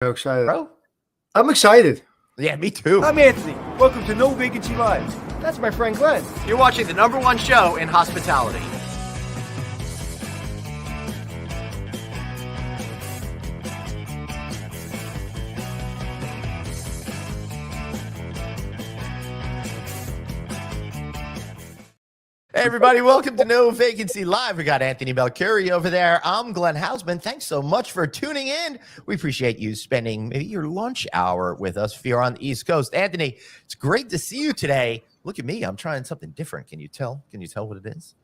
So excited. Bro? I'm excited. Yeah, me too. I'm Anthony. Welcome to No Vacancy Live. That's my friend Glenn. You're watching the #1 show in hospitality. Hey everybody, welcome to No Vacancy Live. We got Anthony Belcuri over there. I'm Glenn Hausman. Thanks so much for tuning in. We appreciate you spending maybe your lunch hour with us if you're on the East Coast. Anthony, it's great to see you today. Look at me. I'm trying something different. Can you tell? Can you tell what it is?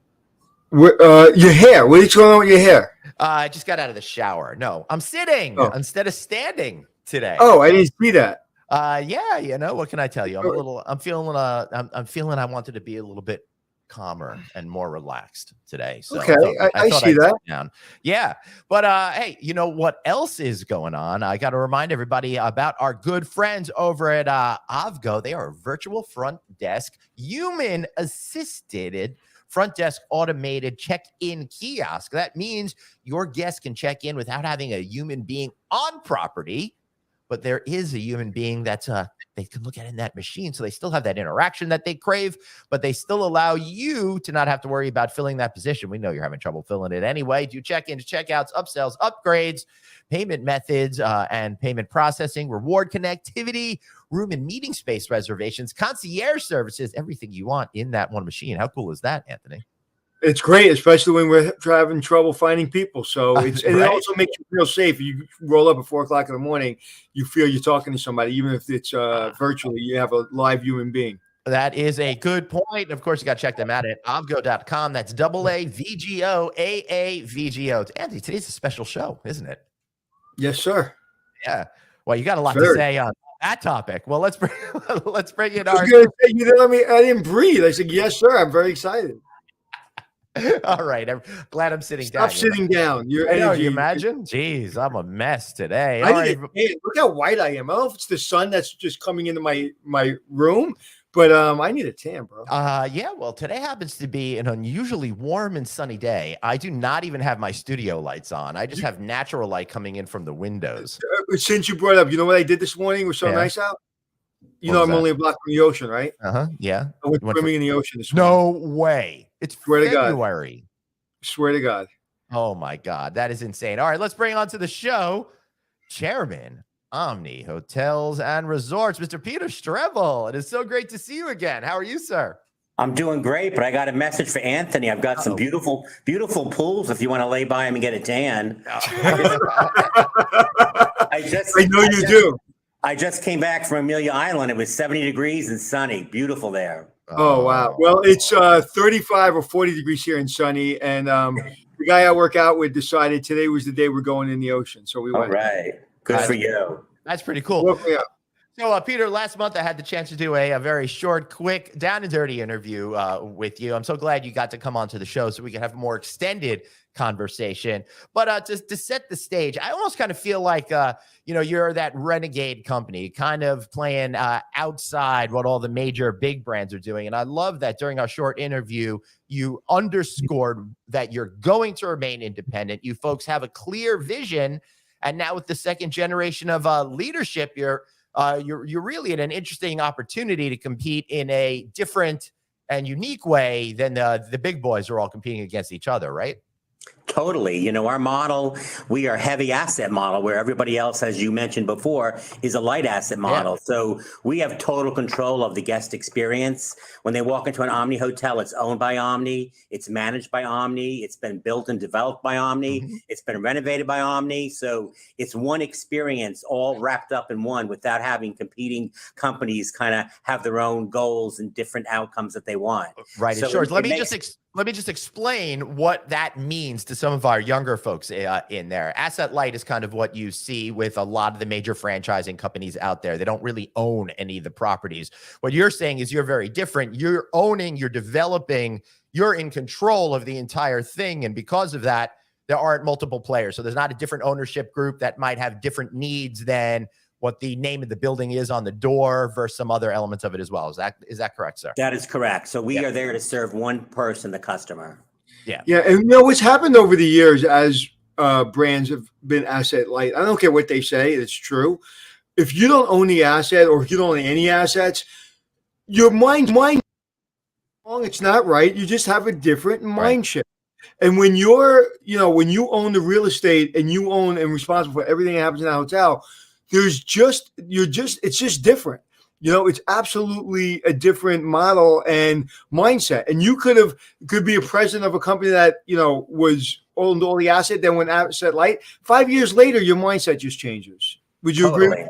Your hair. What are you going on with your hair? I just got out of the shower. No, I'm sitting instead of standing today. Oh, I didn't see that. Yeah, you know, what can I tell you? I'm feeling I wanted to be a little bit calmer and more relaxed today. So okay, I see that. Down. Yeah. But hey, you know what else is going on? I got to remind everybody about our good friends over at Avgo. They are a virtual front desk, human assisted front desk automated check-in kiosk. That means your guests can check in without having a human being on property, but there is a human being that's they can look at in that machine. So they still have that interaction that they crave, but they still allow you to not have to worry about filling that position. We know you're having trouble filling it anyway. Do check-ins, checkouts, upsells, upgrades, payment methods, and payment processing, reward connectivity, room and meeting space reservations, concierge services, everything you want in that one machine. How cool is that, Anthony? It's great, especially when we're having trouble finding people. So and right. It also makes you feel safe. You roll up at 4 o'clock in the morning, you feel you're talking to somebody, even if it's virtually. You have a live human being. That is a good point. Of course, you got to check them out at avgo.com. That's AAVGO, AAVGO. Anthony, today's a special show, isn't it? Yes, sir. Yeah. Well, you got a lot to say on that topic. Well, let's bring it. I didn't breathe. I said, yes, sir. I'm very excited. All right. I'm glad I'm sitting down. Stop sitting down. Your energy. You imagine? Jeez, I'm a mess today. Look how white I am. I don't know if it's the sun that's just coming into my room, but I need a tan, bro. Yeah. Well, today happens to be an unusually warm and sunny day. I do not even have my studio lights on. I just have natural light coming in from the windows. Since you brought it up, you know what I did this morning? It was so nice out. You know, I'm only a block from the ocean, right? Yeah. I went swimming in the ocean this morning. No way. It's February. Swear to God. Oh my God. That is insane. All right, let's bring on to the show Chairman, Omni Hotels and Resorts, Mr. Peter Strebel. It is so great to see you again. How are you, sir? I'm doing great, but I got a message for Anthony. I've got some beautiful, beautiful pools if you want to lay by him and get a tan. I know you do. I just came back from Amelia Island. It was 70 degrees and sunny. Beautiful there. Oh, wow. Well, it's 35 or 40 degrees here in sunny. And the guy I work out with decided today was the day we're going in the ocean. So we went. All right. Good for you. That's pretty cool. So, Peter, last month I had the chance to do a very short, quick, down and dirty interview with you. I'm so glad you got to come onto the show so we can have a more extended conversation. But just to set the stage, I almost kind of feel like, you're that renegade company kind of playing outside what all the major big brands are doing. And I love that during our short interview, you underscored that you're going to remain independent. You folks have a clear vision. And now with the second generation of leadership, you're really in an interesting opportunity to compete in a different and unique way than the big boys are all competing against each other, right? Totally. You know, our model, we are heavy asset model where everybody else, as you mentioned before, is a light asset model. Yeah. So we have total control of the guest experience. When they walk into an Omni hotel, it's owned by Omni. It's managed by Omni. It's been built and developed by Omni. Mm-hmm. It's been renovated by Omni. So it's one experience all wrapped up in one without having competing companies kind of have their own goals and different outcomes that they want. Right. So sure. Let me just explain what that means to some of our younger folks in there. Asset light is kind of what you see with a lot of the major franchising companies out there. They don't really own any of the properties. What you're saying is you're very different. You're owning, you're developing, you're in control of the entire thing. And because of that, there aren't multiple players. So there's not a different ownership group that might have different needs than what the name of the building is on the door versus some other elements of it as well. Is that correct, sir? That is correct. So we are there to serve one person, the customer. Yeah. Yeah. And you know what's happened over the years as brands have been asset light. I don't care what they say; it's true. If you don't own the asset, or if you don't own any assets, your mind, it's not right. You just have a different mind shift. And when when you own the real estate and you own and responsible for everything that happens in that hotel, it's just different. It's absolutely a different model and mindset. And you could be a president of a company that, was owned all the asset, then went asset light. 5 years later, your mindset just changes. Would you agree?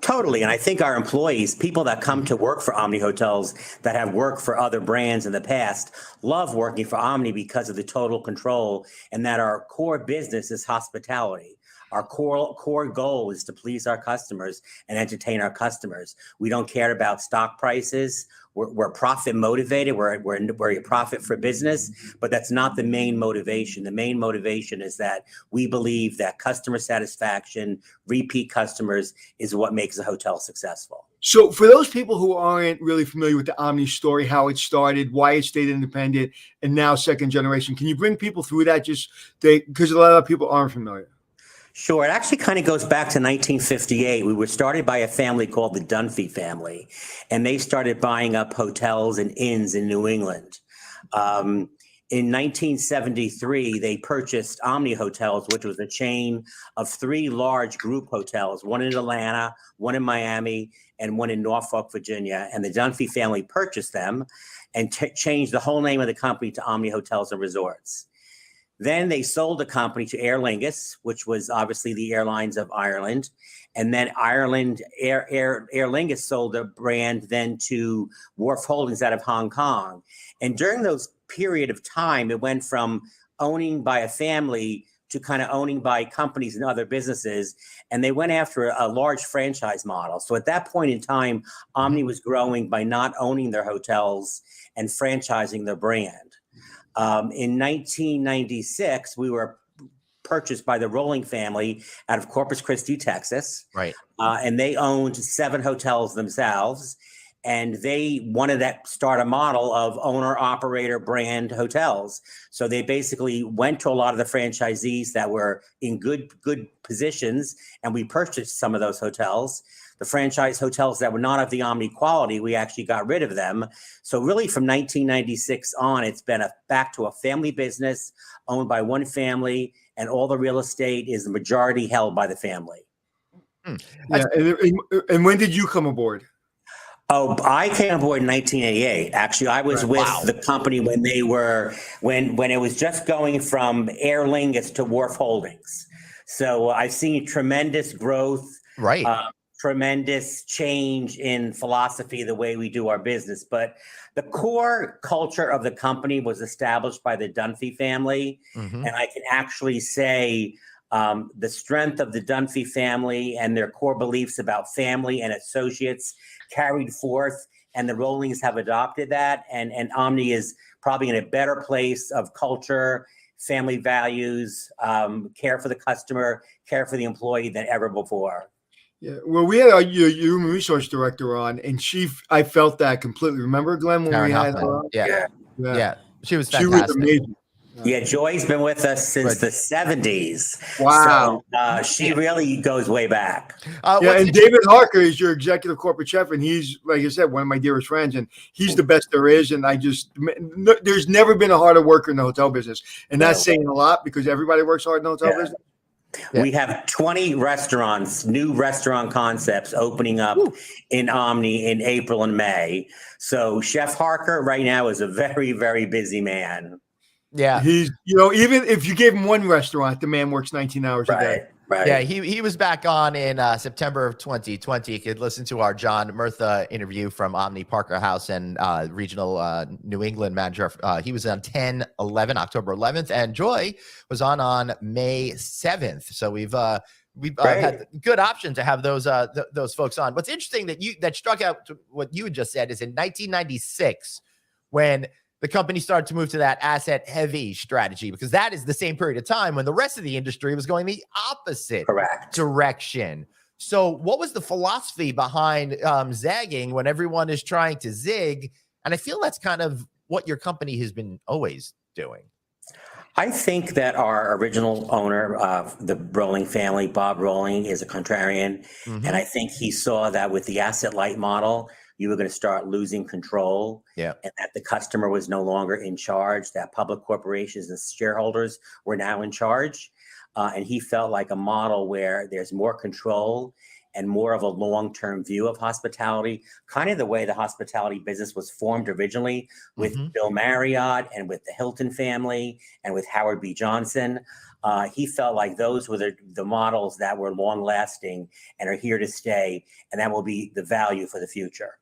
Totally. And I think our employees, people that come to work for Omni Hotels that have worked for other brands in the past, love working for Omni because of the total control, and that our core business is hospitality. Our core goal is to please our customers and entertain our customers. We don't care about stock prices. We're profit motivated. We're a profit for business, but that's not the main motivation. The main motivation is that we believe that customer satisfaction, repeat customers, is what makes a hotel successful. So for those people who aren't really familiar with the Omni story, how it started, why it stayed independent, and now second generation, can you bring people through that because a lot of people aren't familiar? Sure. It actually kind of goes back to 1958. We were started by a family called the Dunphy family, and they started buying up hotels and inns in New England. In 1973, they purchased Omni Hotels, which was a chain of 3 large group hotels, one in Atlanta, one in Miami, and one in Norfolk, Virginia. And the Dunphy family purchased them and changed the whole name of the company to Omni Hotels and Resorts. Then they sold the company to Aer Lingus, which was obviously the airlines of Ireland. And then Aer Lingus sold the brand then to Wharf Holdings out of Hong Kong. And during those period of time, it went from owning by a family to kind of owning by companies and other businesses. And they went after a large franchise model. So at that point in time, Omni was growing by not owning their hotels and franchising their brand. In 1996, we were purchased by the Rolling family out of Corpus Christi, Texas. Right. And they owned 7 hotels themselves. And they wanted to start a model of owner-operator brand hotels. So they basically went to a lot of the franchisees that were in good positions, and we purchased some of those hotels. The franchise hotels that were not of the Omni quality, we actually got rid of them. So really from 1996 on, it's been back to a family business owned by one family, and all the real estate is the majority held by the family. Yeah. And when did you come aboard? Oh, I came aboard in 1988. Actually, I was with the company when it was just going from Aer Lingus to Wharf Holdings. So I've seen tremendous growth. Right. Tremendous change in philosophy, the way we do our business. But the core culture of the company was established by the Dunphy family. Mm-hmm. And I can actually say the strength of the Dunphy family and their core beliefs about family and associates carried forth, and the Rollings have adopted that. And Omni is probably in a better place of culture, family values, care for the customer, care for the employee than ever before. Yeah, well, we had our human resource director on, and I felt that completely. Remember, Glenn, when Karen we had Huffman. her? Yeah, she was fantastic. She was amazing. Yeah, Joy's been with us since the 70s. Wow. So, she really goes way back. And David Harker is your executive corporate chef, and he's, like I said, one of my dearest friends, and he's the best there is. And there's never been a harder worker in the hotel business. And that's saying a lot, because everybody works hard in the hotel business. Yeah. We have 20 restaurants, new restaurant concepts opening up in Omni in April and May. So Chef Harker right now is a very, very busy man. Yeah. He's, even if you gave him one restaurant, the man works 19 hours a day. Right. Yeah, he was back on in September of 2020. You could listen to our John Murtha interview from Omni Parker House and regional New England manager. He was on October 11th, and Joy was on May 7th. So we've had good option to have those folks on. What's interesting that struck out to what you had just said is in 1996, when the company started to move to that asset heavy strategy, because that is the same period of time when the rest of the industry was going the opposite direction. So what was the philosophy behind zagging when everyone is trying to zig? And I feel that's kind of what your company has been always doing. I think that our original owner of the Rolling family, Bob Rolling, is a contrarian. And I think he saw that with the asset light model, you were going to start losing control, Yeah. and that the customer was no longer in charge, that public corporations and shareholders were now in charge. And he felt like a model where there's more control and more of a long-term view of hospitality, kind of the way the hospitality business was formed originally with Bill Marriott and with the Hilton family and with Howard B. Johnson. He felt like those were the models that were long-lasting and are here to stay, and that will be the value for the future.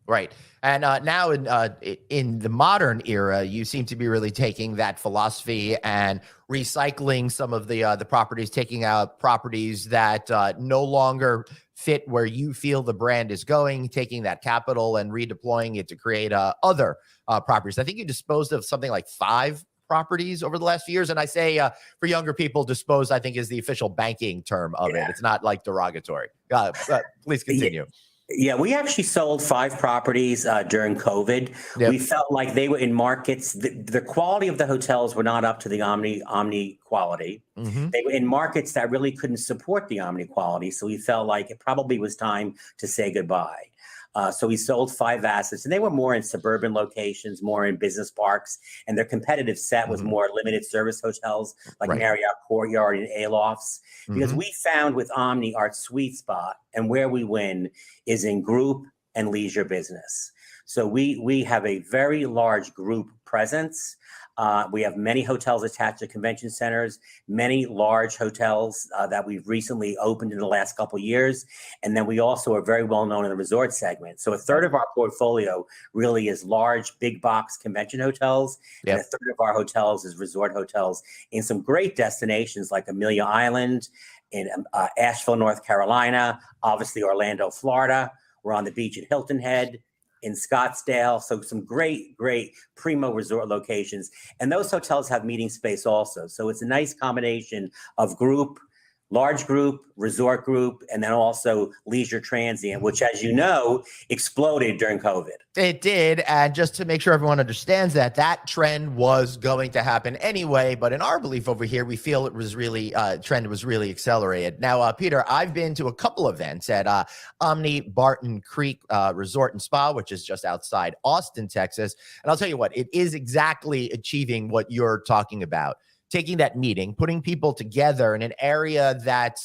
Right. And now in the modern era, you seem to be really taking that philosophy and recycling some of the properties, taking out properties that no longer fit where you feel the brand is going, taking that capital and redeploying it to create other properties. I think you disposed of something like 5 properties over the last few years. And I say for younger people, dispose, I think, is the official banking term of it. It's not like derogatory. Please continue. Yeah, we actually sold 5 properties during COVID. Yep. We felt like they were in markets. The quality of the hotels were not up to the Omni quality. They were in markets that really couldn't support the Omni quality. So we felt like it probably was time to say goodbye. So we sold 5 assets, and they were more in suburban locations, more in business parks, and their competitive set was more limited service hotels like Marriott Courtyard and Alofts. Because we found with Omni, our sweet spot and where we win is in group and leisure business. So we have a very large group presence. We have many hotels attached to convention centers, many large hotels that we've recently opened in the last couple of years. And then we also are very well known in the resort segment. So a third of our portfolio really is large, big box convention hotels. And a third of our hotels is resort hotels in some great destinations like Amelia Island, in Asheville, North Carolina, obviously Orlando, Florida. We're on the beach at Hilton Head, in Scottsdale. So some great primo resort locations. And those hotels have meeting space also. So it's a nice combination of group, large group, resort group, and then also leisure transient, which, as you know, exploded during COVID. It did. And just to make sure everyone understands that trend was going to happen anyway. But in our belief over here, we feel it was really, trend was really accelerated. Now, Peter, I've been to a couple events at Omni Barton Creek Resort and Spa, which is just outside Austin, Texas. And I'll tell you what, it is exactly achieving what you're talking about. Taking that meeting, putting people together in an area that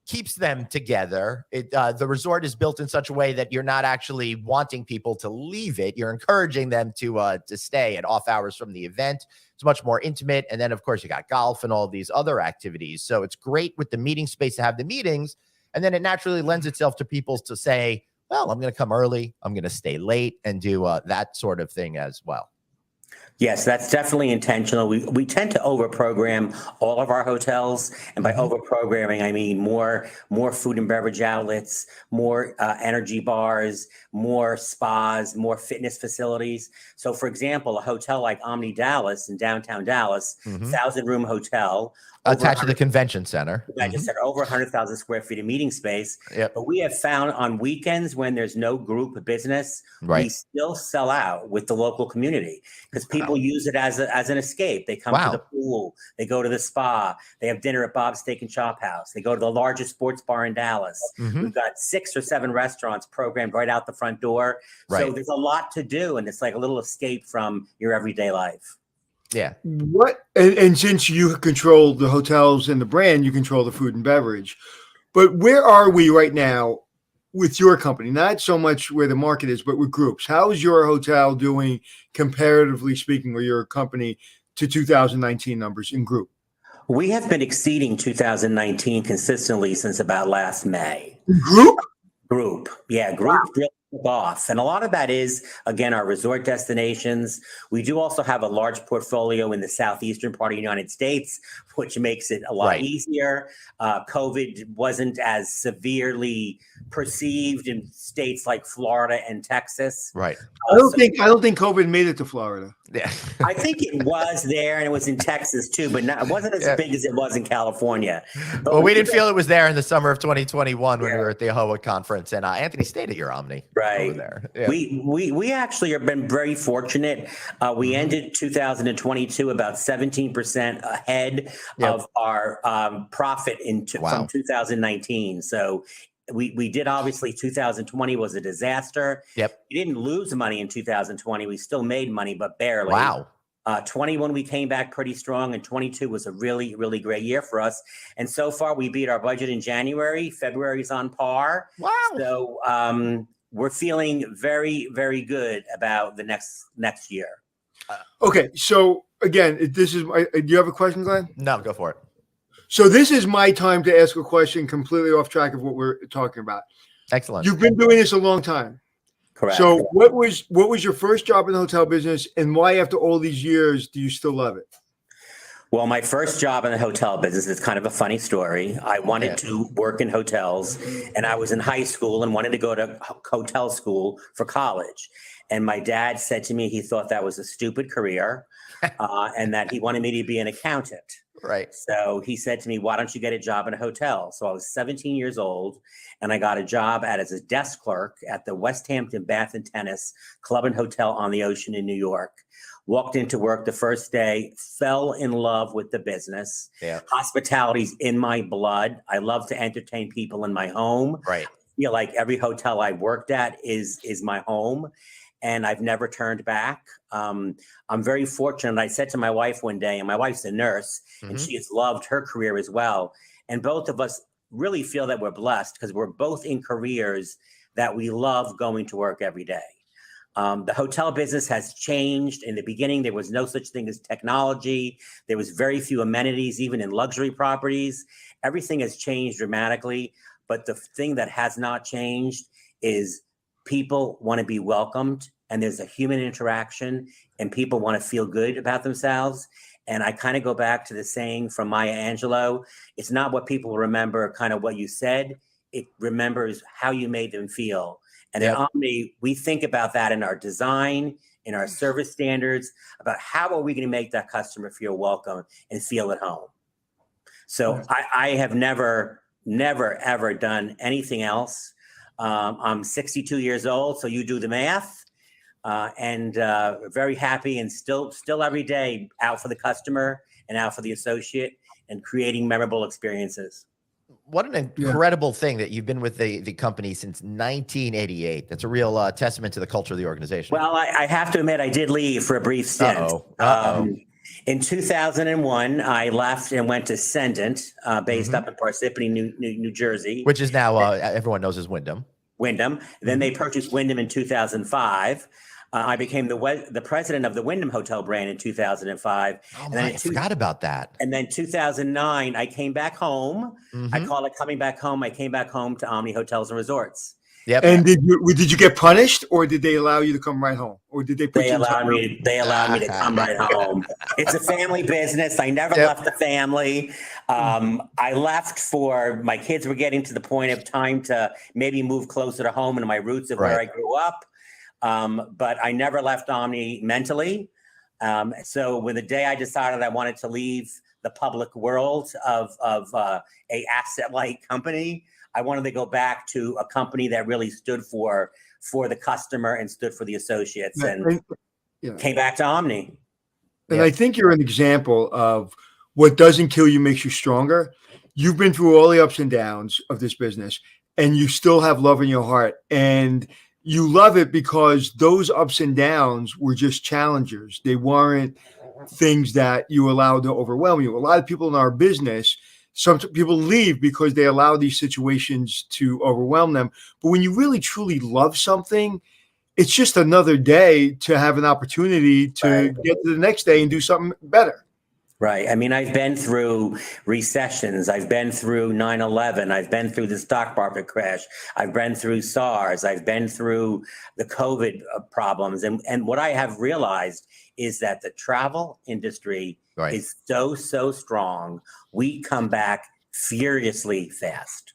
keeps them together. The resort is built in such a way that you're not actually wanting people to leave it. You're encouraging them to stay at off hours from the event. It's much more intimate. And then, of course, you got golf and all these other activities. So it's great with the meeting space to have the meetings. And then it naturally lends itself to people to say, well, I'm going to come early. I'm going to stay late and do that sort of thing as well. Yes, that's definitely intentional. We tend to over-program all of our hotels. And by over-programming, I mean more food and beverage outlets, more energy bars, more spas, more fitness facilities. So, for example, a hotel like Omni Dallas in downtown Dallas, 1,000-room hotel. Attached to the convention center. I just said over 100,000 square feet of meeting space. Yep. But we have found on weekends when there's no group business, we still sell out with the local community because people use it as an escape. They come to the pool, they go to the spa, they have dinner at Bob's Steak and Chop House, they go to the largest sports bar in Dallas. We've got 6 or 7 restaurants programmed right out the front door. So there's a lot to do, and it's like a little escape from your everyday life. Yeah. And since you control the hotels and the brand, you control the food and beverage. But where are we right now with your company? Not so much where the market is, but with groups. How is your hotel doing comparatively speaking, or your company, to 2019 numbers in group? We have been exceeding 2019 consistently since about last May. Group. Yeah, group really took off. And a lot of that is, again, our resort destinations. We do also have a large portfolio in the southeastern part of the United States, which makes it a lot easier. COVID wasn't as severely perceived in states like Florida and Texas. Right. I don't think COVID made it to Florida. Yeah. I think it was there, and it was in Texas too, but it wasn't as big as it was in California. But well, we didn't feel it was there in the summer of 2021 when we were at the AHOA conference, and Anthony stayed at your Omni over there. Yeah. We actually have been very fortunate. We ended 2022 about 17% ahead of our profit from 2019. So we did, obviously 2020 was a disaster. Yep. We didn't lose money in 2020. We still made money, but barely. Wow. 21, we came back pretty strong, and 22 was a really, really great year for us. And so far, we beat our budget in January. February's on par. Wow. So we're feeling very, very good about the next year. Okay, so again, this is. Do you have a question, Glenn? No, go for it. So this is my time to ask a question completely off track of what we're talking about. Excellent. You've been doing this a long time. Correct. So what was your first job in the hotel business, and why after all these years do you still love it? Well, my first job in the hotel business is kind of a funny story. I wanted to work in hotels, and I was in high school and wanted to go to hotel school for college. And my dad said to me he thought that was a stupid career and that he wanted me to be an accountant. Right. So he said to me, why don't you get a job in a hotel? So I was 17 years old, and I got a job as a desk clerk at the West Hampton Bath and Tennis Club and Hotel on the Ocean in New York. Walked into work the first day, fell in love with the business. Yeah. Hospitality's in my blood. I love to entertain people in my home. Right. I feel like every hotel I worked at is my home, and I've never turned back. I'm very fortunate. I said to my wife one day, and my wife's a nurse, and she has loved her career as well. And both of us really feel that we're blessed because we're both in careers that we love going to work every day. The hotel business has changed. In the beginning, there was no such thing as technology. There was very few amenities, even in luxury properties. Everything has changed dramatically. But the thing that has not changed is people want to be welcomed, and there's a human interaction, and people want to feel good about themselves. And I kind of go back to the saying from Maya Angelou, it's not what people remember, kind of what you said, it remembers how you made them feel. And at Omni, we think about that in our design, in our service standards, about how are we going to make that customer feel welcome and feel at home. So I have never, ever done anything else. I'm 62 years old, so you do the math, and very happy, and still every day out for the customer and out for the associate and creating memorable experiences. What an incredible thing that you've been with the company since 1988. That's a real testament to the culture of the organization. Well, I have to admit, I did leave for a brief stint. In 2001, I left and went to Cendant, based up in Parsippany, New Jersey. Which is now, everyone knows as Wyndham. Then they purchased Wyndham in 2005. I became the president of the Wyndham Hotel brand in 2005. Oh, and then I forgot about that. And then 2009, I came back home. I call it coming back home. I came back home to Omni Hotels and Resorts. Yep. And did you get punished, or did they allow you to come right home, or did they put They allowed me to come right home. It's a family business. I never left the family. I left for my kids were getting to the point of time to maybe move closer to home and my roots of where I grew up. But I never left Omni mentally. So when the day I decided I wanted to leave the public world of a asset-light company, I wanted to go back to a company that really stood for the customer and stood for the associates, and came back to Omni. And I think you're an example of what doesn't kill you makes you stronger. You've been through all the ups and downs of this business, and you still have love in your heart. And you love it because those ups and downs were just challengers. They weren't things that you allowed to overwhelm you. A lot of people in our business, some people leave because they allow these situations to overwhelm them. But when you really, truly love something, it's just another day to have an opportunity to get to the next day and do something better. Right. I mean, I've been through recessions. I've been through 9/11. I've been through the stock market crash. I've been through SARS. I've been through the COVID problems. And what I have realized is that the travel industry Right. is so, so strong. We come back furiously fast.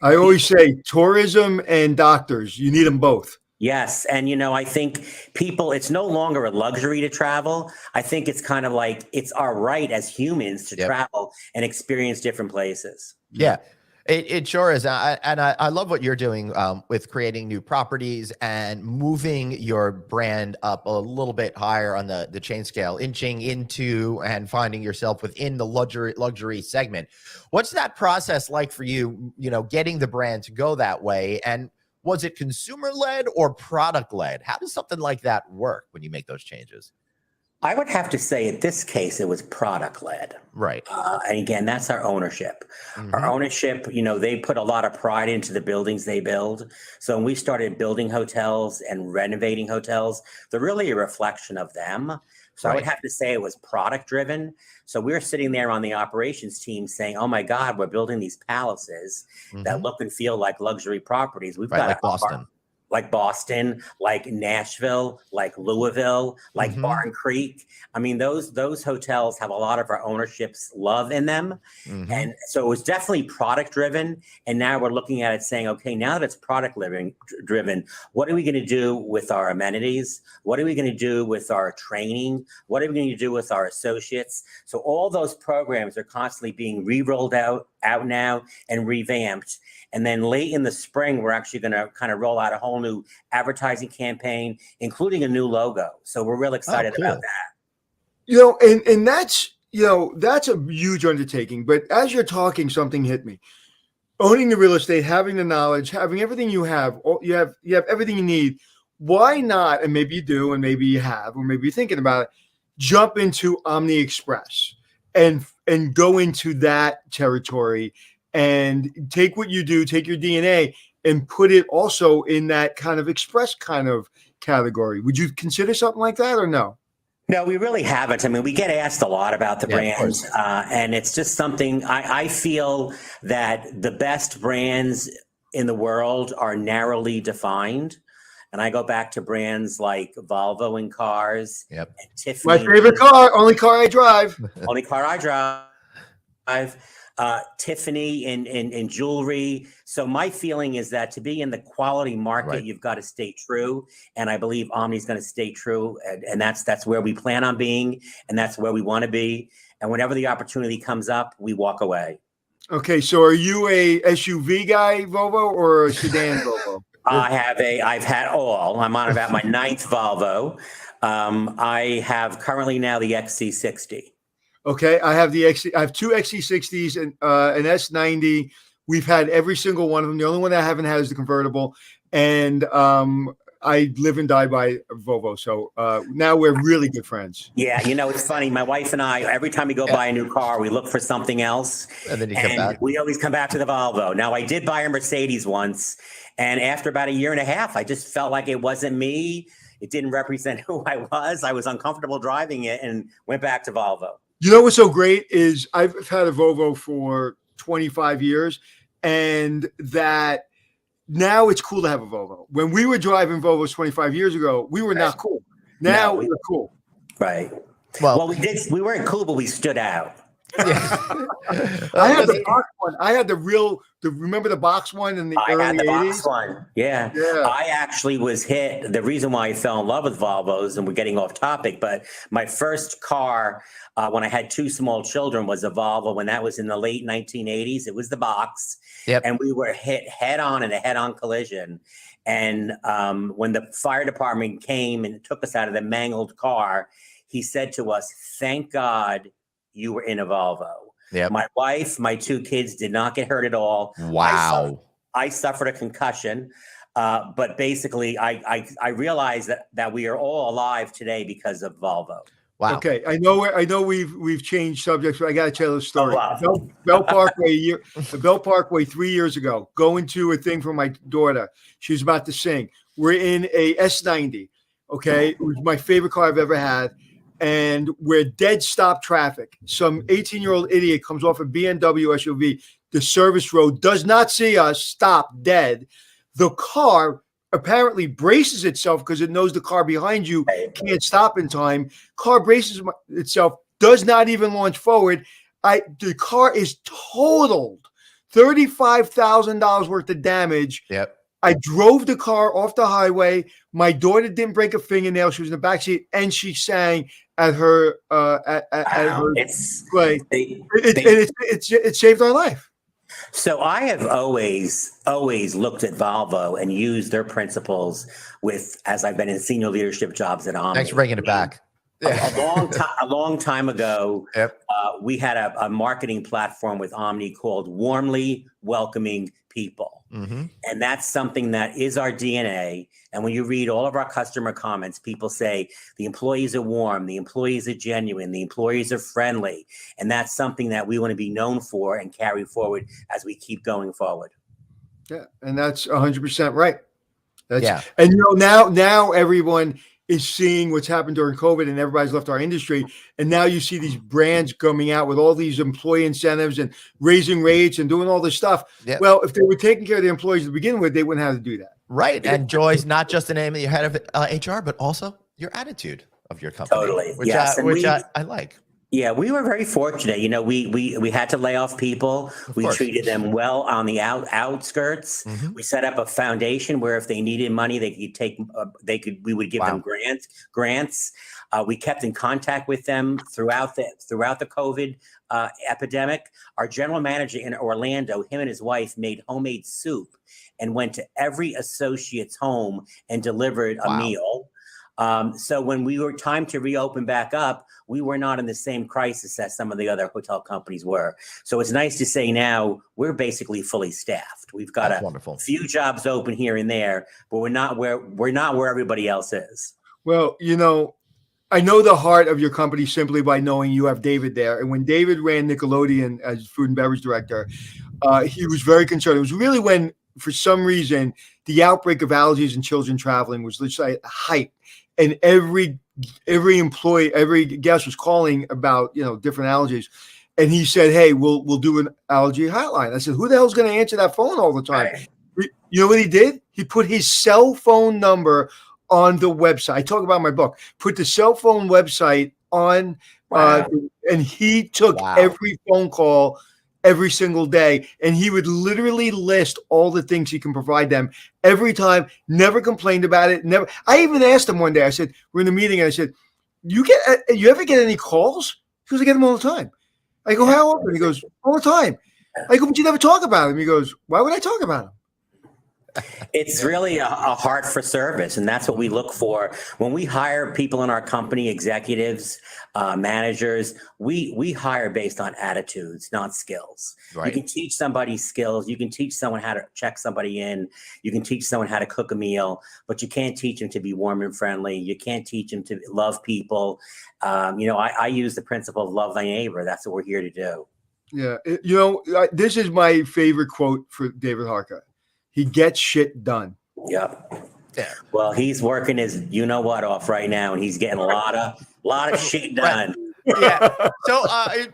I always say tourism and doctors, you need them both. Yes. And, I think people, it's no longer a luxury to travel. I think it's kind of like it's our right as humans to travel and experience different places. Yeah, it sure is. I love what you're doing with creating new properties and moving your brand up a little bit higher on the chain scale, inching into and finding yourself within the luxury segment. What's that process like for you, getting the brand to go that way? And was it consumer led or product led? How does something like that work when you make those changes? I would have to say, in this case, it was product led. Right. And again, that's our ownership. Our ownership, they put a lot of pride into the buildings they build. So when we started building hotels and renovating hotels, they're really a reflection of them. So I would have to say it was product driven. So we were sitting there on the operations team saying, oh my God, we're building these palaces that look and feel like luxury properties. We've got like Boston. Like Boston, like Nashville, like Louisville, like Barton Creek. I mean, those hotels have a lot of our ownership's love in them. And so it was definitely product driven. And now we're looking at it saying, okay, now that it's product driven, what are we going to do with our amenities? What are we going to do with our training? What are we going to do with our associates? So all those programs are constantly being re-rolled out now and revamped. And then late in the spring, we're actually going to kind of roll out a whole new advertising campaign, including a new logo. So we're real excited about that. And that's a huge undertaking. But as you're talking, something hit me. Owning the real estate, having the knowledge, having everything you have everything you need. Why not? And maybe you do, and maybe you have, or maybe you're thinking about it. Jump into Omni Express and go into that territory and take what you do, take your DNA and put it also in that kind of express kind of category. Would you consider something like that or no? No, we really haven't. I mean, we get asked a lot about the brands, and it's just something I feel that the best brands in the world are narrowly defined. And I go back to brands like Volvo in cars, and Tiffany. My favorite car, only car I drive. Only car I drive. Tiffany in jewelry. So my feeling is that to be in the quality market, you've got to stay true. And I believe Omni's going to stay true. And that's where we plan on being. And that's where we want to be. And whenever the opportunity comes up, we walk away. Okay. So are you a SUV guy, Volvo, or a sedan Volvo? I've had all. I'm on about my 9th Volvo. I have currently now the XC60. Okay, I have I have two XC60s and an S90. We've had every single one of them. The only one I haven't had is the convertible. And I live and die by Volvo. So now we're really good friends. Yeah, it's funny. My wife and I, every time we go buy a new car, we look for something else. And then you come back. We always come back to the Volvo. Now, I did buy a Mercedes once. And after about a year and a half, I just felt like it wasn't me. It didn't represent who I was. I was uncomfortable driving it and went back to Volvo. You know what's so great is I've had a Volvo for 25 years, and that now it's cool to have a Volvo. When we were driving Volvos 25 years ago, we were not cool. Now we're cool. Right. Well, we weren't cool, but we stood out. I had the box one. I had remember the box one in the early 80s? I had the box one. Yeah. I actually was hit. The reason why I fell in love with Volvos, and we're getting off topic, but my first car when I had 2 small children was a Volvo. When that was in the late 1980s, it was the box. And we were hit head on in a head-on collision. And when the fire department came and took us out of the mangled car, he said to us, "Thank God you were in a Volvo." My wife, my 2 kids did not get hurt at all. Wow. I suffered a concussion. But basically, I realized that we are all alive today because of Volvo. Wow. Okay, I know we've changed subjects, but I got to tell the story. Bell Parkway 3 years ago, going to a thing for my daughter. She was about to sing. We're in a S90. Okay, it was my favorite car I've ever had. and we're dead stop traffic. Some 18-year-old idiot comes off a BMW SUV. The service road does not see us, stop dead. The car apparently braces itself because it knows the car behind you can't stop in time. Car braces itself, does not even launch forward. The car is totaled. $35,000 worth of damage. Yep. I drove the car off the highway. My daughter didn't break a fingernail. She was in the backseat, and she sang at her at her play. It saved our life. So I have always looked at Volvo and used their principles as I've been in senior leadership jobs at Omni. Thanks for bringing it back. A long time ago, Yep. We had a marketing platform with Omni called Warmly Welcoming People. Mm-hmm. And that's something that is our DNA. And when you read all of our customer comments, people say the employees are warm, the employees are genuine, the employees are friendly. And that's something that we want to be known for and carry forward as we keep going forward. Yeah, and that's 100% right. Yeah. And now everyone is seeing what's happened during COVID, and everybody's left our industry. And now you see these brands coming out with all these employee incentives and raising rates and doing all this stuff. Yep. Well, if they were taking care of the employees to begin with, they wouldn't have to do that. Right. And joy's not just the name of your head of HR, but also your attitude of your company. Totally. Which, Yes. I like. Yeah, we were very fortunate. We had to lay off people. We treated them well on the outskirts. Mm-hmm. We set up a foundation where if they needed money, they could take. We would give them grants. We kept in contact with them throughout the COVID epidemic. Our general manager in Orlando, him and his wife made homemade soup and went to every associate's home and delivered a meal. So when we were time to reopen back up, we were not in the same crisis as some of the other hotel companies were. So it's nice to say now we're basically fully staffed. We've got a few jobs open here and there, but we're not where everybody else is. Well, I know the heart of your company simply by knowing you have David there. And when David ran Nickelodeon as food and beverage director, he was very concerned. It was really when, for some reason, the outbreak of allergies in children traveling was literally at height. And every employee, every guest was calling about, different allergies. And he said, hey, we'll do an allergy hotline. I said, who the hell's going to answer that phone all the time? Right. You know what he did? He put his cell phone number on the website. I talk about my book, put the cell phone website on, and he took every phone call every single day. And he would literally list all the things he can provide them every time, never complained about it. Never. I even asked him one day, I said, we're in a meeting, and I said, you ever get any calls? He goes, I get them all the time. I go, how often? He goes, all the time. I go, but you never talk about him. He goes, why would I talk about him? It's really a heart for service, and that's what we look for when we hire people in our company, executives, managers. We hire based on attitudes, not skills. Right. You can teach somebody skills. You can teach someone how to check somebody in. You can teach someone how to cook a meal, but you can't teach them to be warm and friendly. You can't teach them to love people. I use the principle of love thy neighbor. That's what we're here to do. Yeah, this is my favorite quote for David Harka. He gets shit done. Yep. Yeah. Well, he's working his off right now, and he's getting a lot of shit done. Yeah. So,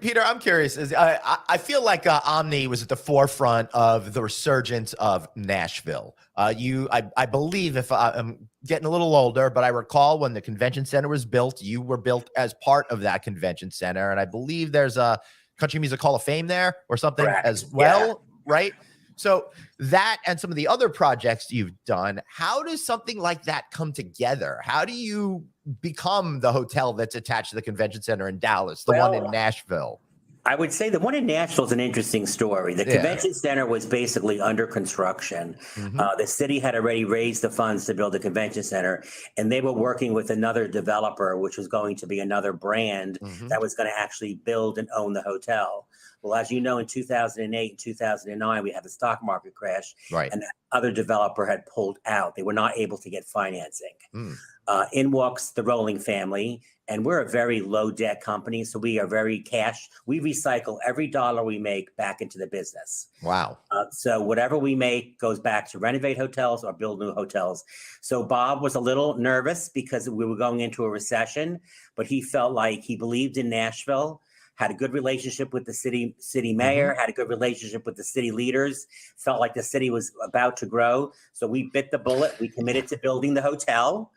Peter, I'm curious. I feel like Omni was at the forefront of the resurgence of Nashville. I believe, if I'm getting a little older, but I recall when the convention center was built, you were built as part of that convention center, and I believe there's a Country Music Hall of Fame there or something as well, right? So that and some of the other projects you've done, how does something like that come together? How do you become the hotel that's attached to the convention center in Dallas, the one in Nashville? I would say the one in Nashville is an interesting story. The convention center was basically under construction. Mm-hmm. The city had already raised the funds to build the convention center, and they were working with another developer, which was going to be another brand that was going to actually build and own the hotel. Well, as you know, in 2008 and 2009, we had the stock market crash, Right. and the other developer had pulled out. They were not able to get financing. In walks the Rolling family, and we're a very low debt company, so we are very cash. We recycle every dollar we make back into the business. Wow. So whatever we make goes back to renovate hotels or build new hotels. So Bob was a little nervous because we were going into a recession, but he felt like he believed in Nashville, had a good relationship with the city mayor, had a good relationship with the city leaders, felt like the city was about to grow. So we bit the bullet. We committed to building the hotel.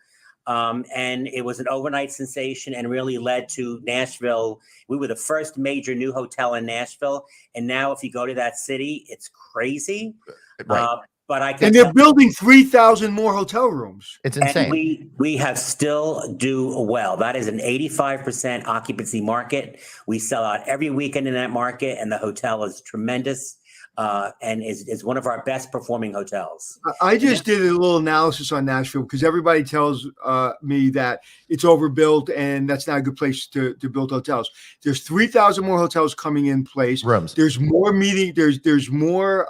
And it was an overnight sensation and really led to Nashville. We were the first major new hotel in Nashville. And now if you go to that city, it's crazy. Right. But I can And they're building 3,000 more hotel rooms. It's insane. And we have still do well. That is an 85% occupancy market. We sell out every weekend in that market, and the hotel is tremendous. And is one of our best performing hotels. I just did a little analysis on Nashville because everybody tells me that it's overbuilt and that's not a good place to build hotels. There's 3,000 more hotels coming in place. Rooms. There's more meeting. There's more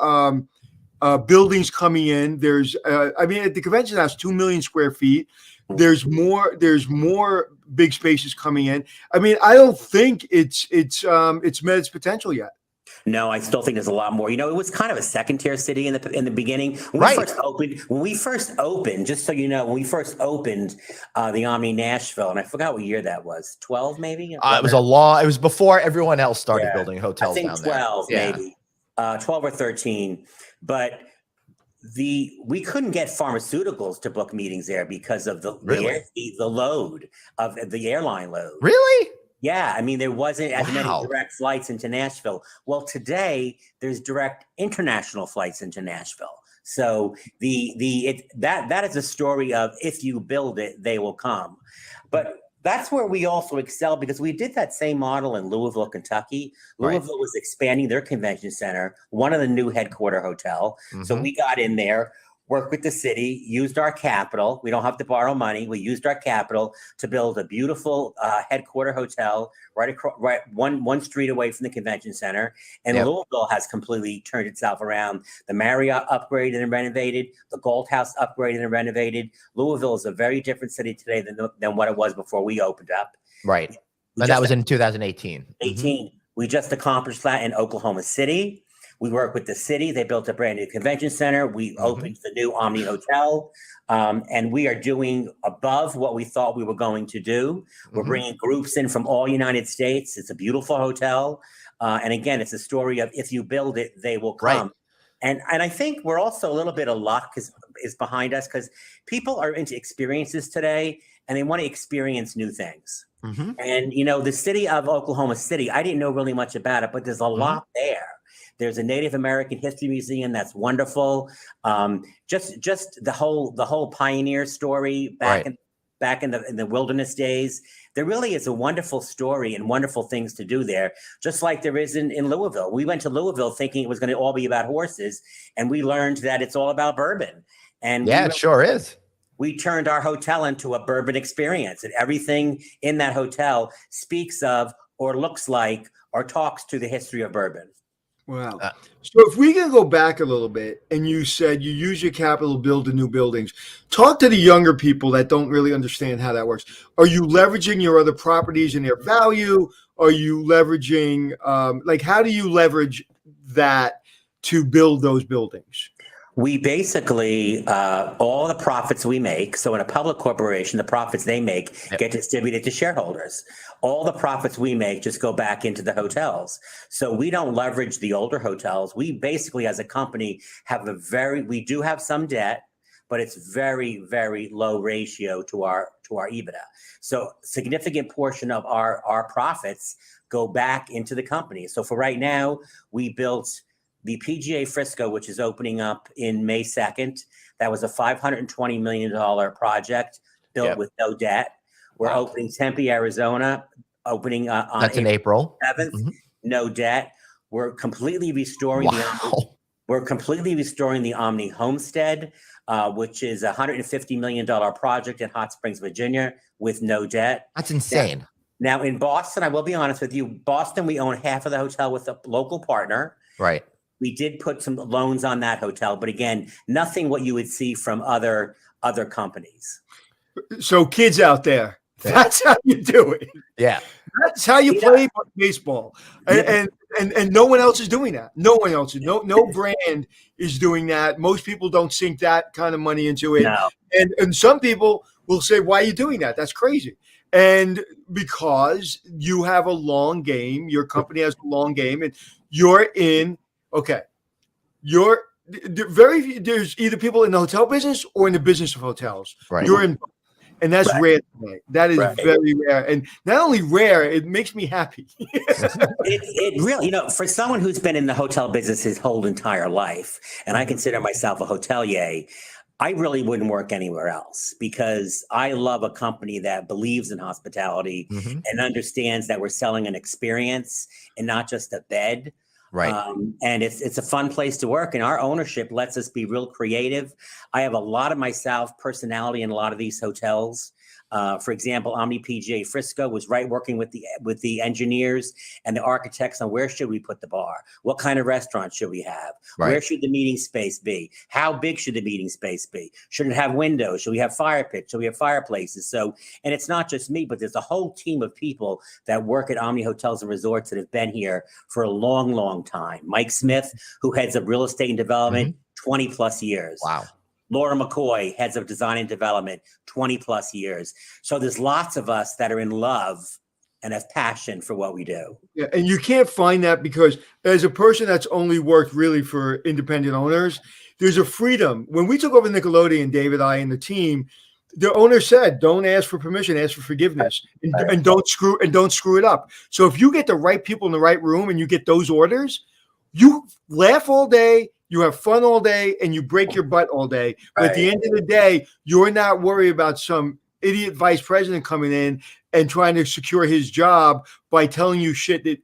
buildings coming in. There's I mean, at the convention house, 2 million square feet. There's more big spaces coming in. I mean, I don't think it's met its potential yet. No, I still think there's a lot more. You know, it was kind of a second-tier city in the beginning. When we first opened, just so you know, when we first opened the Omni Nashville, and I forgot what year that was, 12 maybe? It was before everyone else started building hotels I think down 12 there. maybe, 12 or 13. But we couldn't get pharmaceuticals to book meetings there because of the load of the airline load. Really? Yeah, I mean, there wasn't as many direct flights into Nashville. Well, today there's direct international flights into Nashville. So that is a story of if you build it, they will come. But that's where we also excel because we did that same model in Louisville, Kentucky. Louisville was expanding their convention center, one of the new headquarter hotel. So we got in there, worked with the city, used our capital. We don't have to borrow money. We used our capital to build a beautiful headquarter hotel right one street away from the convention center. And Louisville has completely turned itself around. The Marriott upgraded and renovated. The Gold House upgraded and renovated. Louisville is a very different city today than what it was before we opened up. Right. And that was in 2018. We just accomplished that in Oklahoma City. We work with the city. They built a brand new convention center. We opened the new Omni Hotel, and we are doing above what we thought we were going to do. We're bringing groups in from all United States. It's a beautiful hotel. And again, it's a story of if you build it, they will come. Right. And I think we're also a little bit of luck is behind us because people are into experiences today and they want to experience new things. And, you know, the city of Oklahoma City, I didn't know really much about it, but there's a lot there. There's a Native American History Museum that's wonderful. Just the whole pioneer story back in the wilderness days. There really is a wonderful story and wonderful things to do there, just like there is in Louisville. We went to Louisville thinking it was going to all be about horses, and we learned that it's all about bourbon. And it sure is. We turned our hotel into a bourbon experience, and everything in that hotel speaks of or looks like or talks to the history of bourbon. Wow. So if we can go back a little bit, and you said you use your capital to build the new buildings, talk to the younger people that don't really understand how that works. Are you leveraging your other properties and their value? Are you leveraging, how do you leverage that to build those buildings? We basically, all the profits we make, so in a public corporation, the profits they make get distributed to shareholders. All the profits we make just go back into the hotels. So we don't leverage the older hotels. We basically, as a company, we do have some debt, but it's very, very low ratio to our EBITDA. So significant portion of our profits go back into the company. So for right now, we built the PGA Frisco, which is opening up in May 2nd. That was a $520 million project built with no debt. We're opening Tempe, Arizona, opening on That's in April 7th, no debt. We're completely restoring the Omni Homestead, which is a $150 million project in Hot Springs, Virginia, with no debt. That's insane. Now in Boston, I will be honest with you, Boston, we own half of the hotel with a local partner. Right. We did put some loans on that hotel, but again, nothing what you would see from other companies. So kids out there, that's how you do it. Yeah. That's how you play baseball. And no one else is doing that. No one else is. No brand is doing that. Most people don't sink that kind of money into it. No. And some people will say, why are you doing that? That's crazy. And because you have a long game, your company has a long game, and you're in, okay, there's either people in the hotel business or in the business of hotels. Right. You're in, and that's Right. rare today. That is Right. very rare. And not only rare, it makes me happy. It really, for someone who's been in the hotel business his whole entire life, and I consider myself a hotelier, I really wouldn't work anywhere else because I love a company that believes in hospitality and understands that we're selling an experience and not just a bed. Right. And it's a fun place to work, and our ownership lets us be real creative. I have a lot of myself personality in a lot of these hotels. For example, Omni PGA Frisco was working with the engineers and the architects on where should we put the bar, what kind of restaurant should we have, where should the meeting space be, how big should the meeting space be, should it have windows, should we have fire pits, should we have fireplaces? So, and it's not just me, but there's a whole team of people that work at Omni Hotels and Resorts that have been here for a long, long time. Mike Smith, who heads up real estate and development, 20 plus years. Wow. Laura McCoy, heads of design and development, 20 plus years. So there's lots of us that are in love and have passion for what we do. Yeah, and you can't find that because as a person that's only worked really for independent owners, there's a freedom. When we took over Nickelodeon, David, I, and the team, the owner said, "Don't ask for permission, ask for forgiveness, and don't screw it up." So if you get the right people in the right room and you get those orders, you laugh all day. You have fun all day and you break your butt all day. But at the end of the day, you're not worried about some idiot vice president coming in and trying to secure his job by telling you shit that,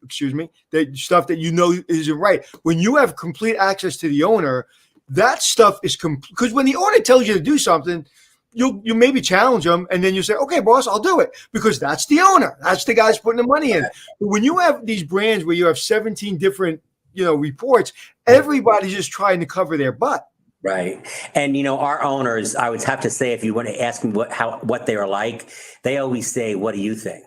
that stuff that you know isn't right. When you have complete access to the owner, that stuff is because when the owner tells you to do something, you maybe challenge them and then you say, okay, boss, I'll do it because that's the owner. That's the guy's putting the money in. But when you have these brands where you have 17 different reports, everybody's just trying to cover their butt. Right. And, our owners, I would have to say, if you want to ask them what they are like, they always say, what do you think?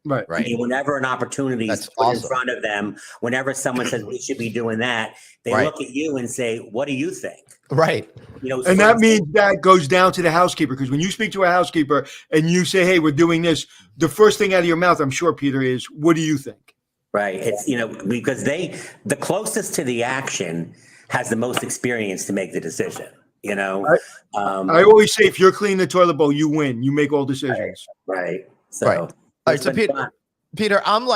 Right. Right. Whenever an opportunity is put in front of them, whenever someone says we should be doing that, they look at you and say, what do you think? Right. And that means that goes down to the housekeeper, because when you speak to a housekeeper and you say, hey, we're doing this, the first thing out of your mouth, I'm sure, Peter, is, what do you think? Right. It's, because the closest to the action has the most experience to make the decision, I always say, if you're cleaning the toilet bowl, you win. You make all decisions. Right. So, all right. So Peter, I'm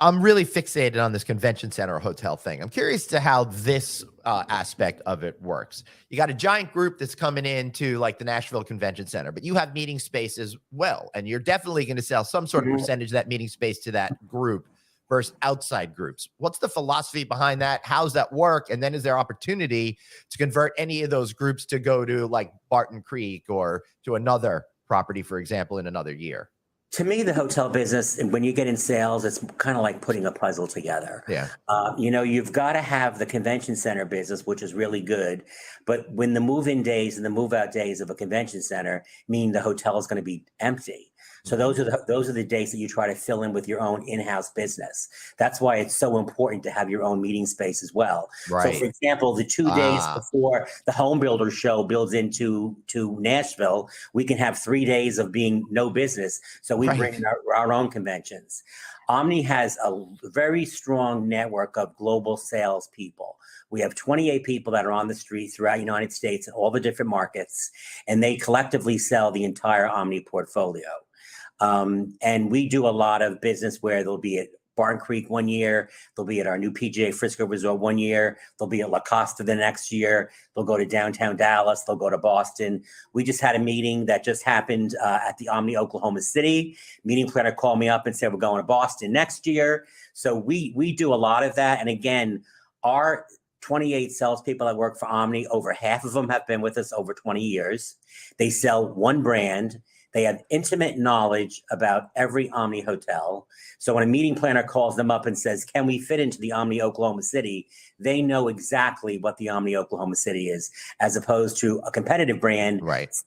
I'm really fixated on this convention center or hotel thing. I'm curious to how this aspect of it works. You got a giant group that's coming into like the Nashville Convention Center, but you have meeting space as well. And you're definitely going to sell some sort of percentage of that meeting space to that group versus outside groups. What's the philosophy behind that? How's that work? And then is there opportunity to convert any of those groups to go to like Barton Creek or to another property, for example, in another year? To me, the hotel business, and when you get in sales, it's kind of like putting a puzzle together. Yeah. You've got to have the convention center business, which is really good. But when the move-in days and the move-out days of a convention center mean the hotel is going to be empty. So those are the days that you try to fill in with your own in-house business. That's why it's so important to have your own meeting space as well. Right. So, for example, the 2 days before the Home Builder Show builds into Nashville, we can have 3 days of being no business. So we bring in our own conventions. Omni has a very strong network of global sales people. We have 28 people that are on the street throughout the United States and all the different markets, and they collectively sell the entire Omni portfolio. And we do a lot of business where they'll be at Barton Creek 1 year, they'll be at our new PGA Frisco Resort 1 year, they'll be at La Costa the next year, they'll go to downtown Dallas, they'll go to Boston. We just had a meeting that just happened at the Omni Oklahoma City. Meeting planner called me up and said, we're going to Boston next year. So we do a lot of that. And again, our 28 salespeople that work for Omni, over half of them have been with us over 20 years. They sell one brand. They have intimate knowledge about every Omni hotel. So when a meeting planner calls them up and says, can we fit into the Omni Oklahoma City? They know exactly what the Omni Oklahoma City is, as opposed to a competitive brand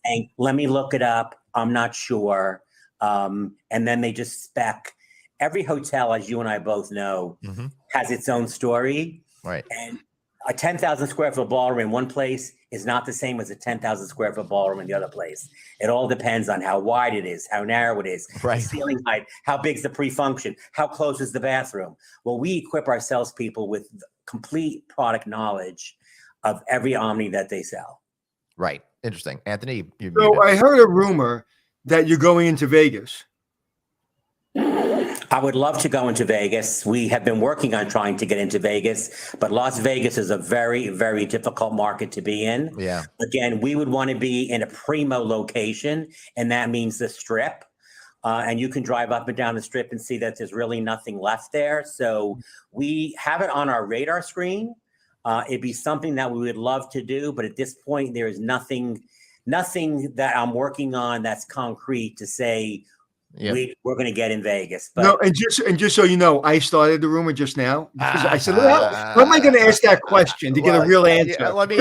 saying, let me look it up. I'm not sure. And then they just spec. Every hotel, as you and I both know, has its own story. Right. And a 10,000 square foot ballroom in one place is not the same as a 10,000 square foot ballroom in the other place. It all depends on how wide it is, how narrow it is, the ceiling height, how big's the pre-function, how close is the bathroom. Well, we equip our salespeople with complete product knowledge of every Omni that they sell. Right. Interesting. Anthony, you So muted. I heard a rumor that you're going into Vegas. I would love to go into Vegas. We have been working on trying to get into Vegas, but Las Vegas is a very, very difficult market to be in. Yeah. Again, we would want to be in a primo location, and that means the Strip. And you can drive up and down the Strip and see that there's really nothing left there. So we have it on our radar screen. It'd be something that we would love to do, but at this point, there is nothing that I'm working on that's concrete to say, we're going to get in Vegas. But No, and just so you know, I started the rumor just now because I said, how am I going to ask that question to get a real answer? Let me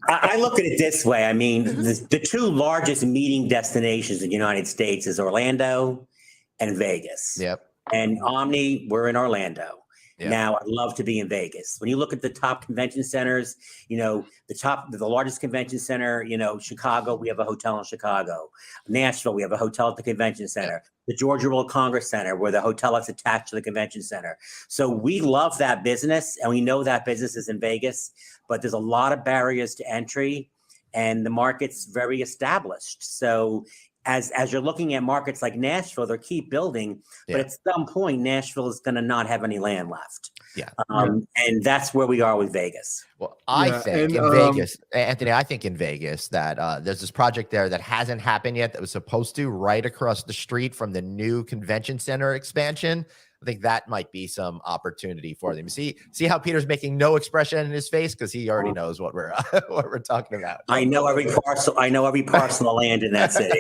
I look at it this way. I mean, the two largest meeting destinations in the United States is Orlando and Vegas. Yep. And Omni, we're in Orlando. Yeah. Now, I'd love to be in Vegas. When you look at the top convention centers, the largest convention center, Chicago, we have a hotel in Chicago. Nashville, we have a hotel at the convention center. The Georgia World Congress Center, where the hotel is attached to the convention center. So we love that business, and we know that business is in Vegas, but there's a lot of barriers to entry, and the market's very established. So as you're looking at markets like Nashville, they keep building, but at some point, Nashville is going to not have any land left. Yeah. And that's where we are with Vegas. Well, I think in Vegas, Anthony, in Vegas that there's this project there that hasn't happened yet that was supposed to right across the street from the new convention center expansion. I think that might be some opportunity for them. See how Peter's making no expression in his face because he already knows what we're talking about. I know every parcel of land in that city.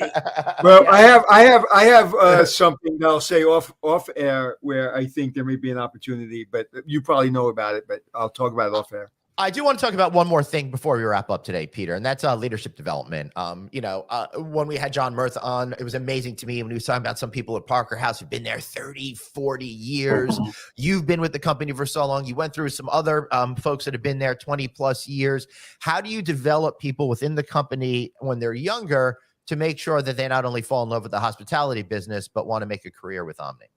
Well, I have something that I'll say off air where I think there may be an opportunity, but you probably know about it. But I'll talk about it off air. I do want to talk about one more thing before we wrap up today, Peter, and that's leadership development. When we had John Murtha on, it was amazing to me when he was talking about some people at Parker House who've been there 30, 40 years. You've been with the company for so long. You went through some other folks that have been there 20 plus years. How do you develop people within the company when they're younger to make sure that they not only fall in love with the hospitality business, but want to make a career with Omni?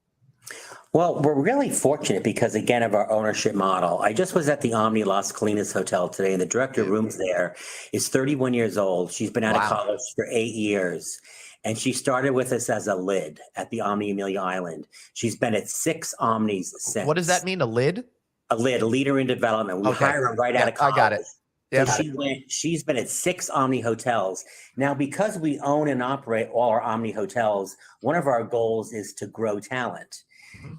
Well, we're really fortunate because, again, of our ownership model. I just was at the Omni Las Colinas Hotel today, and the director of rooms there is 31 years old. She's been out of college for 8 years, and she started with us as a lid at the Omni Amelia Island. She's been at 6 Omnis since. What does that mean, a lid? A lid, a leader in development. We hire her right out of college. I got it. Yeah, so she's been at 6 Omni hotels. Now, because we own and operate all our Omni hotels, one of our goals is to grow talent.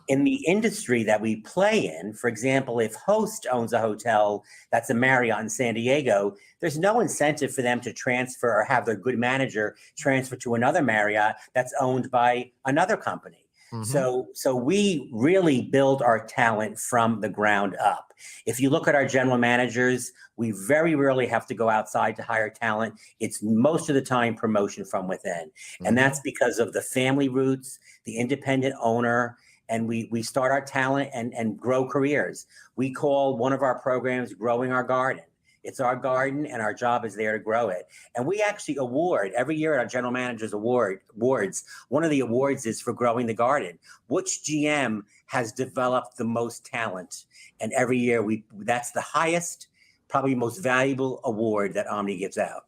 In the industry that we play in, for example, if Host owns a hotel that's a Marriott in San Diego, there's no incentive for them to transfer or have their good manager transfer to another Marriott that's owned by another company. So we really build our talent from the ground up. If you look at our general managers, we very rarely have to go outside to hire talent. It's most of the time promotion from within. And that's because of the family roots, the independent owner, and we start our talent and grow careers. We call one of our programs Growing Our Garden. It's our garden, and our job is there to grow it. And we actually award every year at our General Managers Awards. One of the awards is for growing the garden. Which GM has developed the most talent? And every year that's the highest, probably most valuable award that Omni gives out.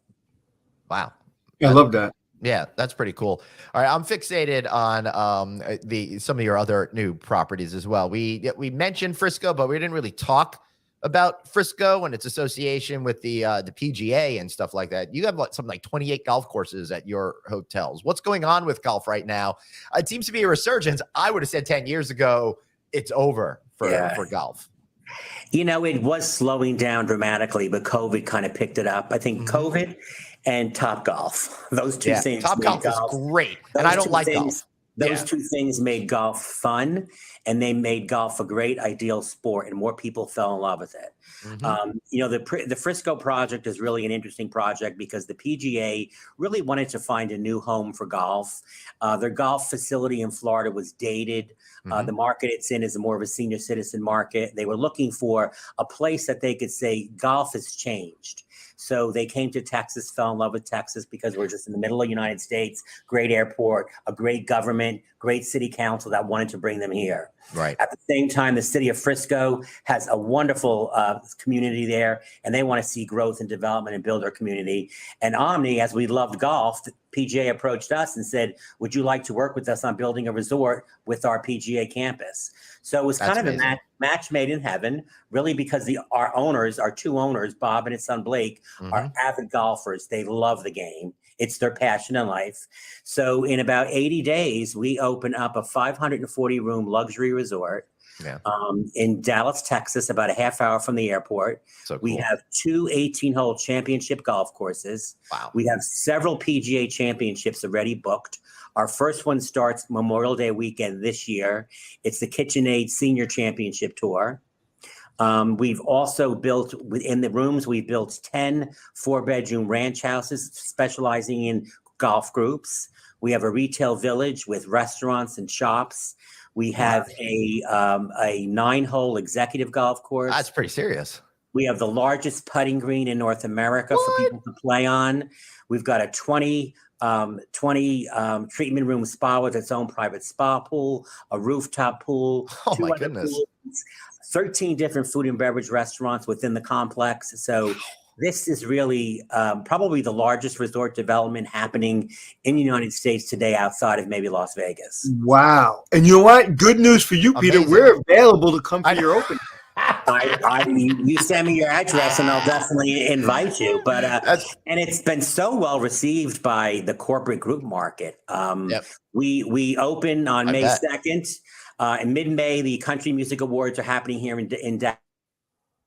Wow. I love that. Yeah, that's pretty cool. All right, I'm fixated on some of your other new properties as well. We mentioned Frisco, but we didn't really talk about Frisco and its association with the PGA and stuff like that. You have something like 28 golf courses at your hotels. What's going on with golf right now? It seems to be a resurgence. I would have said 10 years ago it's over for golf. It was slowing down dramatically, but COVID kind of picked it up. I think COVID and Top Golf, those two things. Top made golf is great, and I don't like golf. Those two things made golf fun, and they made golf a great, ideal sport, and more people fell in love with it. The Frisco project is really an interesting project because the PGA really wanted to find a new home for golf. Their golf facility in Florida was dated. The market it's in is more of a senior citizen market. They were looking for a place that they could say golf has changed. So they came to Texas, fell in love with Texas because we're just in the middle of the United States, great airport, a great government, great city council that wanted to bring them here. Right. At the same time, the city of Frisco has a wonderful community there, and they want to see growth and development and build their community. And Omni, as we loved golf, the PGA approached us and said, would you like to work with us on building a resort with our PGA campus? So it was kind of a match made in heaven, really, because our two owners, Bob and his son Blake, are avid golfers. They love the game. It's their passion in life. So in about 80 days, we open up a 540-room luxury resort in Dallas, Texas, about a half hour from the airport. So cool. We have 2 18-hole championship golf courses. Wow. We have several PGA championships already booked. Our first one starts Memorial Day weekend this year. It's the KitchenAid Senior Championship Tour. We've also built within the rooms, we've built 10 4-bedroom ranch houses specializing in golf groups. We have a retail village with restaurants and shops. We have a 9-hole executive golf course. That's pretty serious. We have the largest putting green in North America for people to play on. We've got a 20 treatment room spa with its own private spa pool, a rooftop pool. Oh my goodness. Pools, 13 different food and beverage restaurants within the complex. So this is really probably the largest resort development happening in the United States today outside of maybe Las Vegas. Wow. And you know what? Good news for you, Peter. Amazing. We're available to come to your opening. You send me your address and I'll definitely invite you. But and it's been so well received by the corporate group market. We open on May 2nd. In mid-May, the Country Music Awards are happening here in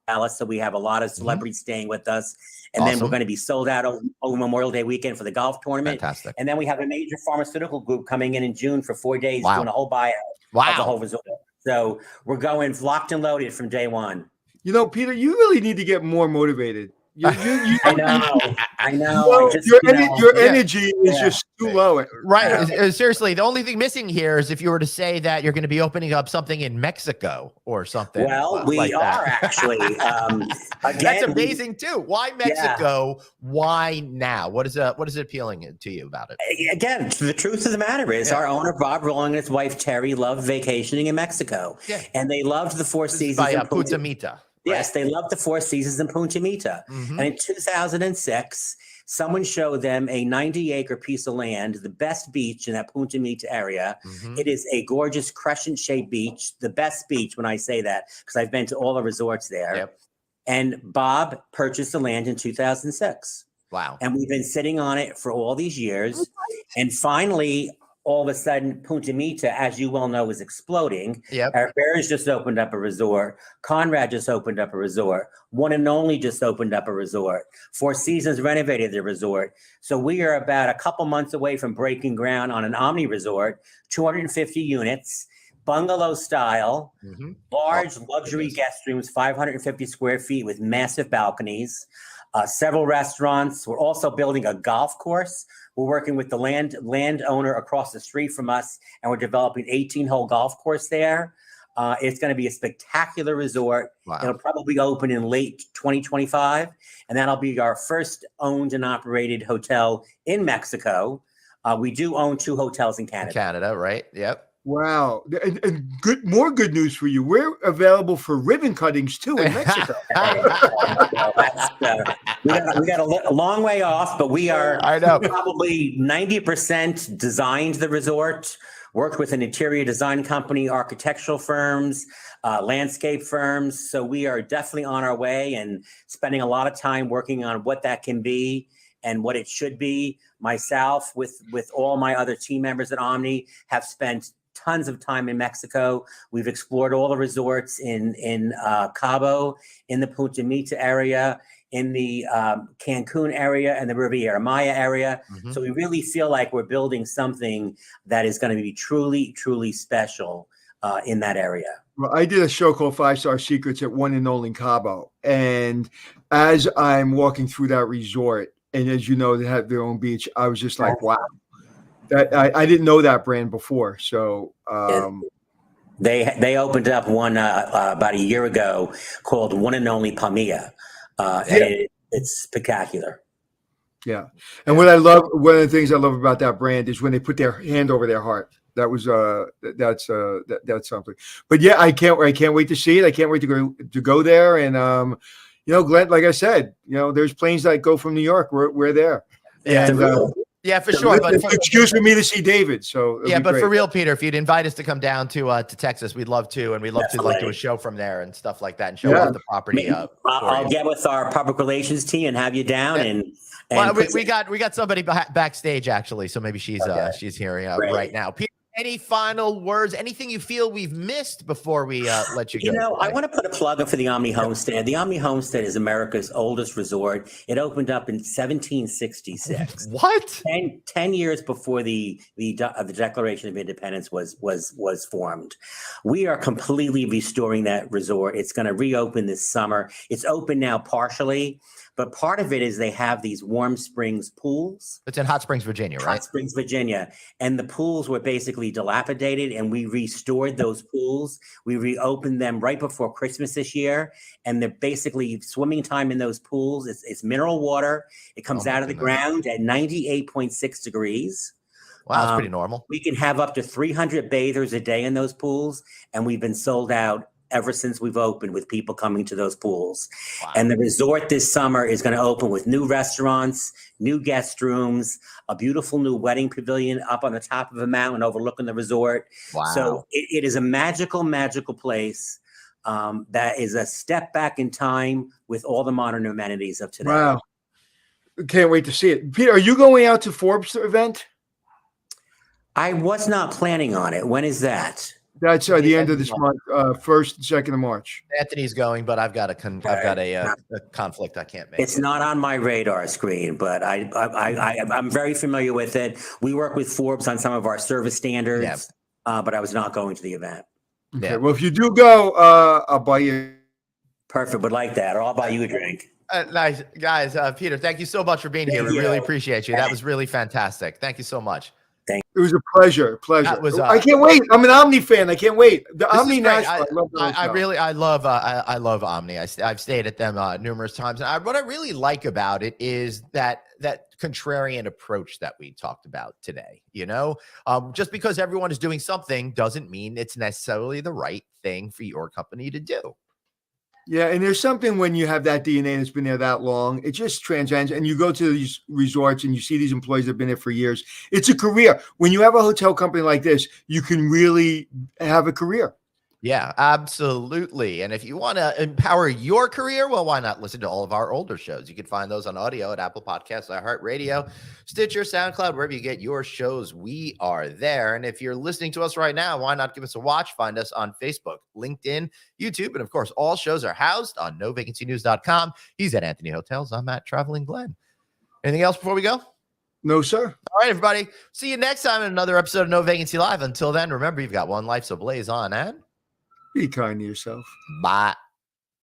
Dallas, so we have a lot of celebrities staying with us. And then we're going to be sold out over Memorial Day weekend for the golf tournament. Fantastic. And then we have a major pharmaceutical group coming in June for 4 days doing a whole buyout of the whole resort. So we're going locked and loaded from day one. You know, Peter, you really need to get more motivated. I know. Your energy is just too low. Right. Seriously, the only thing missing here is if you were to say that you're going to be opening up something in Mexico or something. Well, we like are that. Actually. Again, that's amazing too. Why Mexico? Why now? What is it appealing to you about it? Again, the truth of the matter is our owner, Bob Rolling, and his wife, Terry, loved vacationing in Mexico. Yeah. And they loved the Four Seasons. By Punta Mita. Yes, they loved the Four Seasons in Punta Mita. And in 2006, someone showed them a 90-acre piece of land, the best beach in that Punta Mita area. It is a gorgeous crescent-shaped beach, the best beach when I say that, because I've been to all the resorts there. Yep. And Bob purchased the land in 2006. Wow. And we've been sitting on it for all these years. And finally, all of a sudden, Punta Mita, as you well know, is exploding. Yep. Bears just opened up a resort. Conrad just opened up a resort. One and Only just opened up a resort. Four Seasons renovated the resort. So we are about a couple months away from breaking ground on an Omni resort, 250 units, bungalow style, large luxury guest rooms, 550 square feet with massive balconies, several restaurants. We're also building a golf course. We're working with the landowner across the street from us, and we're developing 18-hole golf course there. It's going to be a spectacular resort. Wow. It'll probably open in late 2025, and that'll be our first owned and operated hotel in Mexico. We do own 2 hotels in Canada. Canada, right? Yep. Wow. And more good news for you. We're available for ribbon cuttings too in Mexico. We got a long way off, but we are probably 90% designed the resort, worked with an interior design company, architectural firms, landscape firms. So we are definitely on our way and spending a lot of time working on what that can be and what it should be. Myself, with all my other team members at Omni, have spent tons of time in Mexico. We've explored all the resorts in Cabo, in the Punta Mita area, in the Cancun area, and the Riviera Maya area. Mhm. So we really feel like we're building something that is going to be truly, truly special in that area. Well, I did a show called 5-Star Secrets at One and Only Cabo. And as I'm walking through that resort, and as you know, they have their own beach, I was just like, wow. That I didn't know that brand before. So they opened up one about a year ago called One and Only Palmilla. And it's spectacular. Yeah. And what I love, one of the things I love about that brand is when they put their hand over their heart. That was that's something. But yeah, I can't wait to see it. I can't wait to go there. And you know, Glenn, like I said, you know, there's planes that go from New York. We're there. Yeah. And Yeah, for sure. But it's an excuse for me to see David. So yeah, but for real, Peter, if you'd invite us to come down to Texas, we'd love to, and we'd love to like do a show from there and stuff like that, and show off the property. I'll get with our public relations team and have you down. And well, we got somebody backstage actually, so maybe she's hearing right now. Peter, any final words? Anything you feel we've missed before we let you go? You know, I want to put a plug in for the Omni Homestead. The Omni Homestead is America's oldest resort. It opened up in 1766. What? 10 years before the Declaration of Independence was formed. We are completely restoring that resort. It's going to reopen this summer. It's open now partially. But part of it is they have these warm springs pools. It's in Hot Springs, Virginia, right? Hot Springs, Virginia. And the pools were basically dilapidated, and we restored those pools. We reopened them right before Christmas this year. And they're basically swimming time in those pools. It's mineral water. It comes out of the ground at 98.6 degrees. Wow, that's pretty normal. We can have up to 300 bathers a day in those pools. And we've been sold out ever since we've opened, with people coming to those pools. Wow. And the resort this summer is going to open with new restaurants, new guest rooms, a beautiful new wedding pavilion up on the top of a mountain overlooking the resort. Wow. So it is a magical, magical place that is a step back in time with all the modern amenities of today. Wow. Can't wait to see it. Peter, are you going out to Forbes event? I was not planning on it. When is that? That's the end of this month, 1st and 2nd of March. Anthony's going, but I've got a conflict I can't make. It's not on my radar screen, but I'm very familiar with it. We work with Forbes on some of our service standards, but I was not going to the event. Okay. Yeah. Well, if you do go, I'll buy you. Perfect. Would like that, or I'll buy you a drink. Nice, guys. Peter, thank you so much for being here. We really appreciate you. That was really fantastic. Thank you so much. It was a pleasure. That was, I can't wait. I'm an Omni fan. I can't wait. The Omni Nashville. I love Omni. I've stayed at them numerous times. And what I really like about it is that contrarian approach that we talked about today. You know, just because everyone is doing something doesn't mean it's necessarily the right thing for your company to do. Yeah, and there's something when you have that DNA that's been there that long, it just transcends. And you go to these resorts and you see these employees that have been there for years. It's a career. When you have a hotel company like this, you can really have a career. Yeah, absolutely. And if you want to empower your career, well, why not listen to all of our older shows? You can find those on audio at Apple Podcasts, iHeartRadio, Stitcher, SoundCloud, wherever you get your shows, we are there. And if you're listening to us right now, why not give us a watch? Find us on Facebook, LinkedIn, YouTube, and of course, all shows are housed on novacancynews.com. He's at Anthony Hotels. I'm at Traveling Glenn. Anything else before we go? No, sir. All right, everybody. See you next time in another episode of No Vacancy Live. Until then, remember, you've got one life, so blaze on and be kind to yourself. Bye.